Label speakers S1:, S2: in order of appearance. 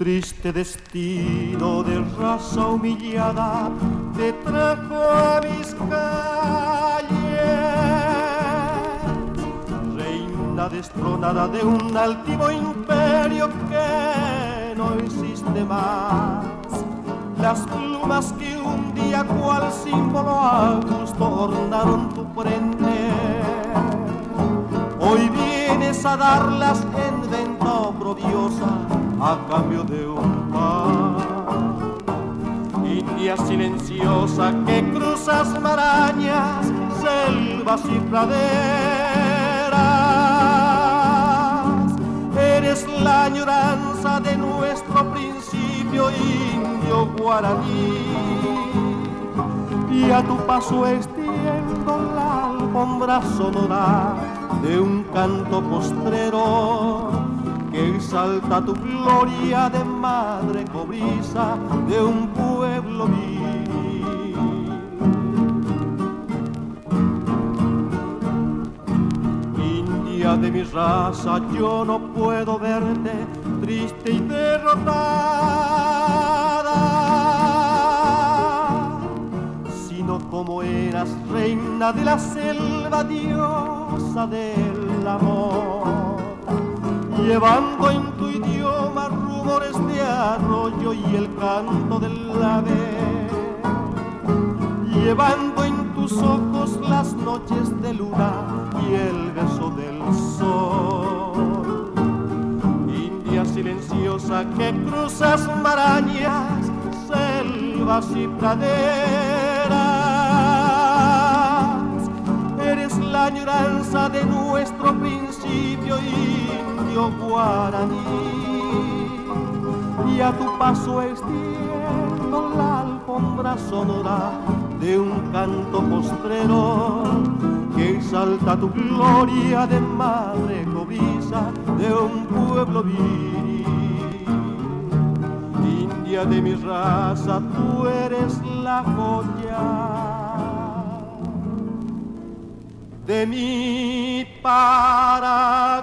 S1: triste destino de raza humillada te trajo a mis calles, reina destronada de un altivo imperio que no existe más. Las plumas que un día cual símbolo augusto ornaron tu frente, hoy vienes a darlas en venta oprobiosa a cambio de un pan. India silenciosa que cruzas marañas, selvas y praderas, eres la añoranza de nuestro principio indio guaraní, y a tu paso extiendo la alfombra sonora de un canto postrero que exalta tu gloria de madre cobriza de un pueblo viril. India de mi raza, yo no puedo verte triste y derrotada, sino como eras reina de la selva, diosa del amor, llevando en tu idioma rumores de arroyo y el canto del ave, llevando en tus ojos las noches de luna y el beso del sol. India silenciosa que cruzas marañas, selvas y praderas, eres la añoranza de nuestro principio indio guaraní, y a tu paso extiendo la alfombra sonora de un canto postrero que exalta tu gloria de madre cobriza de un pueblo viril. India de mi raza, tú eres la joya de mi Paraguay.